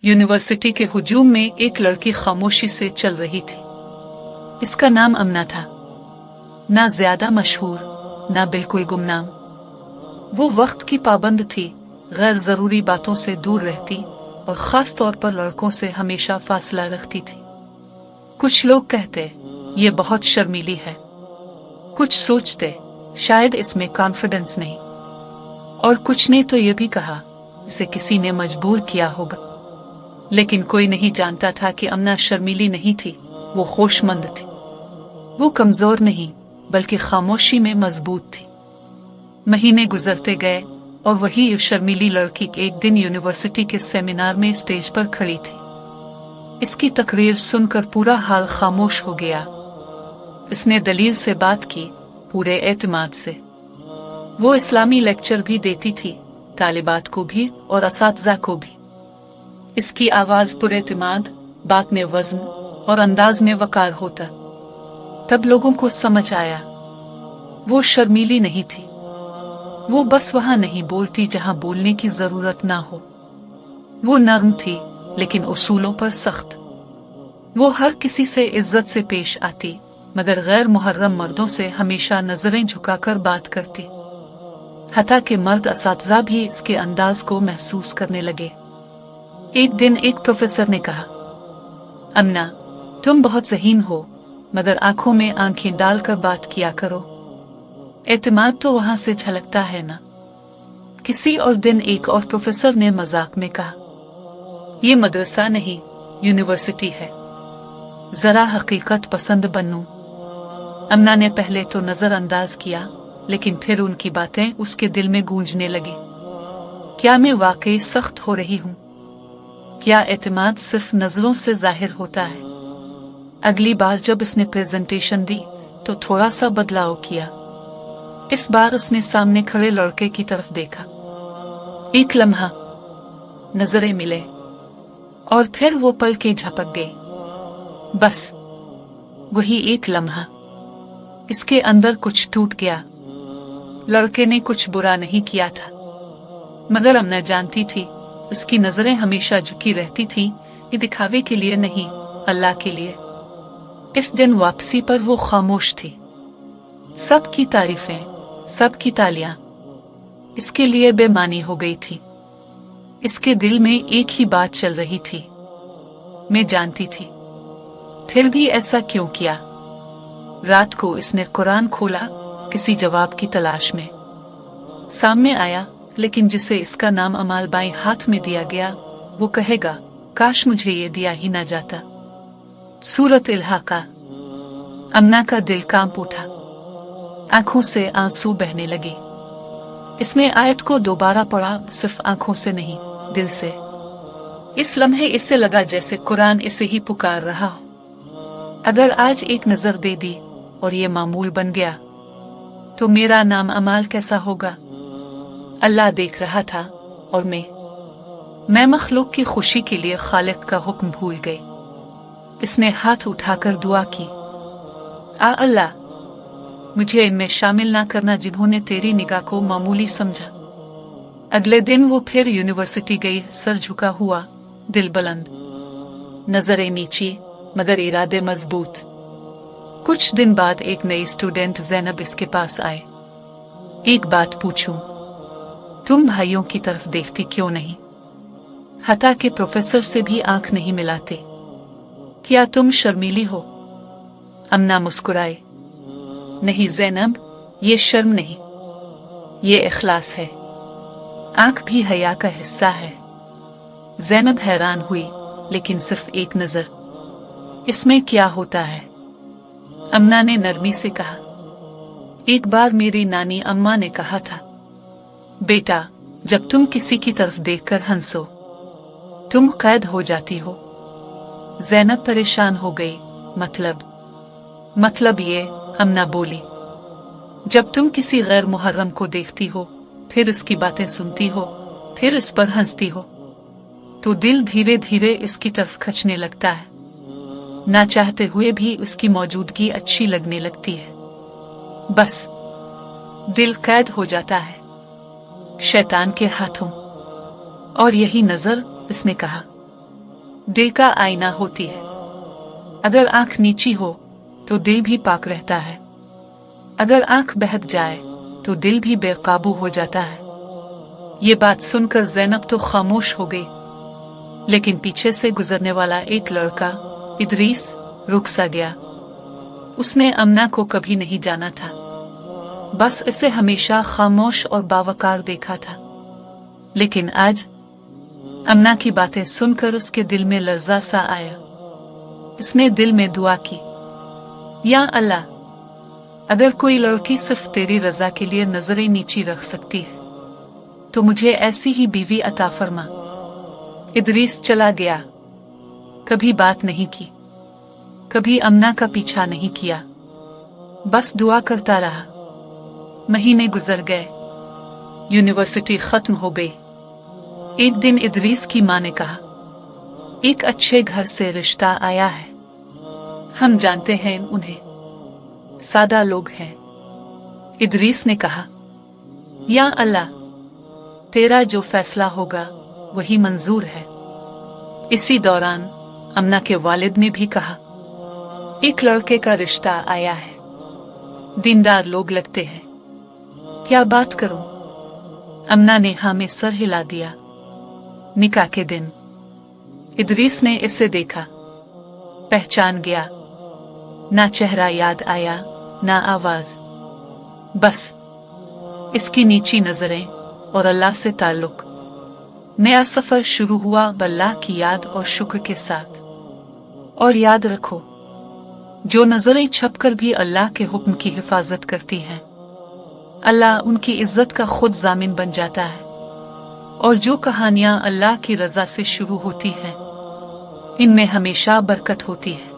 University के हुजूम में एक लड़की खामोशी से चल रही थी। इसका नाम अमना था। ना ज्यादा मशहूर, ना बिल्कुल गुमनाम। वो वक्त की पाबंद थी, गैर जरूरी बातों से दूर रहती और खास तौर पर लड़कों से हमेशा फासला रखती थी। कुछ लोग कहते ये बहुत शर्मीली है, कुछ सोचते शायद इसमें कॉन्फिडेंस नहीं, और कुछ ने तो ये भी कहा इसे किसी ने मजबूर किया होगा। लेकिन कोई नहीं जानता था कि अमना शर्मीली नहीं थी, वो होशमंद थी। वो कमजोर नहीं बल्कि खामोशी में मजबूत थी। महीने गुजरते गए और वही शर्मीली लड़की एक दिन यूनिवर्सिटी के सेमिनार में स्टेज पर खड़ी थी। इसकी तकरीर सुनकर पूरा हाल खामोश हो गया। इसने दलील से बात की, पूरे एतमाद से। वो इस्लामी लेक्चर भी देती थी, तालिबात को भी और असातिज़ा को भी। इसकी आवाज पुरएतमाद, बात में वजन और अंदाज में वकार होता। तब लोगों को समझ आया वो शर्मीली नहीं थी। वो बस वहां नहीं बोलती जहां बोलने की जरूरत ना हो। वो नर्म थी लेकिन उसूलों पर सख्त। वो हर किसी से इज्जत से पेश आती, मगर गैर मुहर्रम मर्दों से हमेशा नजरें झुकाकर बात करती। हत्ता कि मर्द असातिज़ा भी इसके अंदाज को महसूस करने लगे। एक दिन एक प्रोफेसर ने कहा, अमना, तुम बहुत ज़हीन हो, मगर आंखों में आंखें डालकर बात किया करो। एतमाद तो वहां से झलकता है ना। किसी और दिन एक और प्रोफेसर ने मजाक में कहा, ये मदरसा नहीं यूनिवर्सिटी है, जरा हकीकत पसंद बनूं। अमना ने पहले तो नजरअंदाज किया, लेकिन फिर उनकी बातें उसके दिल में गूंजने लगी। क्या मैं वाकई सख्त हो रही हूं? क्या एतमाद सिर्फ नजरों से जाहिर होता है? अगली बार जब उसने प्रेजेंटेशन दी तो थोड़ा सा बदलाव किया। इस बार उसने सामने खड़े लड़के की तरफ देखा। एक लम्हा नजरें मिले और फिर वो पल के झपक गई। बस वही एक लम्हा। इसके अंदर कुछ टूट गया। लड़के ने कुछ बुरा नहीं किया था, मगर अमना जानती थी उसकी नजरें हमेशा झुकी रहती थी, ये दिखावे के लिए नहीं, अल्लाह के लिए। इस दिन वापसी पर वो खामोश थी। सबकी तारीफें, सबकी तालियां इसके लिए बेमानी हो गई थी। इसके दिल में एक ही बात चल रही थी, मैं जानती थी, फिर भी ऐसा क्यों किया? रात को इसने कुरान खोला, किसी जवाब की तलाश में। सामने आया, लेकिन जिसे इसका नाम अमाल बाएं हाथ में दिया गया, वो कहेगा, काश मुझे ये दिया ही ना जाता। सूरत इल्हाका। अमना का दिल कांप उठा, आंखों से आंसू बहने लगे। इसने आयत को दोबारा पढ़ा, सिर्फ आंखों से नहीं, दिल से। इस लम्हे इससे लगा जैसे कुरान इसे ही पुकार रहा हो। अगर आज एक नजर दे दी और ये मामूल बन गया, तो मेरा नाम अमाल कैसा होगा? अल्लाह देख रहा था और मैं मखलूक की खुशी के लिए खालिक का हुक्म भूल गई। इसने हाथ उठाकर दुआ की, आ अल्लाह, मुझे इनमें शामिल ना करना जिन्होंने तेरी निगाह को मामूली समझा। अगले दिन वो फिर यूनिवर्सिटी गई, सर झुका हुआ, दिल बुलंद, नजरें नीची, मगर इरादे मजबूत। कुछ दिन बाद एक नई स्टूडेंट ज़ैनब इसके पास आए। एक बात पूछूं, तुम भाइयों की तरफ देखती क्यों नहीं? हत्ता के प्रोफेसर से भी आंख नहीं मिलाते। क्या तुम शर्मीली हो? अमना मुस्कुराए, नहीं ज़ैनब, ये शर्म नहीं, ये इखलास है। आंख भी हया का हिस्सा है। ज़ैनब हैरान हुई, लेकिन सिर्फ एक नजर। इसमें क्या होता है? अमना ने नरमी से कहा, एक बार मेरी नानी अम्मा ने कहा था, बेटा, जब तुम किसी की तरफ देखकर हंसो, तुम कैद हो जाती हो। ज़ैनब परेशान हो गई। मतलब ये, अमना बोली, जब तुम किसी गैर मुहर्रम को देखती हो, फिर उसकी बातें सुनती हो, फिर इस पर हंसती हो, तो दिल धीरे धीरे इसकी तरफ खींचने लगता है। ना चाहते हुए भी उसकी मौजूदगी अच्छी लगने लगती है। बस दिल कैद हो जाता है शैतान के हाथों। और यही नजर, इसने कहा। दिल का आईना होती है। अगर आंख नीची हो तो दिल भी पाक रहता है। अगर आंख बहक जाए तो दिल भी बेकाबू हो जाता है। ये बात सुनकर ज़ैनब तो खामोश हो गई, लेकिन पीछे से गुजरने वाला एक लड़का इदरीस रुक सा गया। उसने अमना को कभी नहीं जाना था, बस इसे हमेशा खामोश और बावकार देखा था। लेकिन आज अमना की बातें सुनकर उसके दिल में लर्जा सा आया। उसने दिल में दुआ की, या अल्लाह, अगर कोई लड़की सिर्फ तेरी रजा के लिए नजरें नीची रख सकती है तो मुझे ऐसी ही बीवी अता फरमा। इदरीस चला गया, कभी बात नहीं की, कभी अमना का पीछा नहीं किया, बस दुआ करता रहा। महीने गुजर गए, यूनिवर्सिटी खत्म हो गई। एक दिन इदरीस की मां ने कहा, एक अच्छे घर से रिश्ता आया है, हम जानते हैं उन्हें, सादा लोग हैं। इदरीस ने कहा, या अल्लाह, तेरा जो फैसला होगा वही मंजूर है। इसी दौरान अमना के वालिद ने भी कहा, एक लड़के का रिश्ता आया है, दीनदार लोग लगते हैं, क्या बात करूं? अमना ने हाँ में सर हिला दिया। निकाह के दिन इदरीस ने इसे देखा, पहचान गया, ना चेहरा याद आया, ना आवाज, बस इसकी नीची नजरें और अल्लाह से ताल्लुक। नया सफर शुरू हुआ अल्लाह की याद और शुक्र के साथ। और याद रखो, जो नजरें छपकर भी अल्लाह के हुक्म की हिफाजत करती हैं, अल्लाह उनकी इज्जत का खुद जामिन बन जाता है। और जो कहानियां अल्लाह की रजा से शुरू होती हैं, इनमें हमेशा बरकत होती है।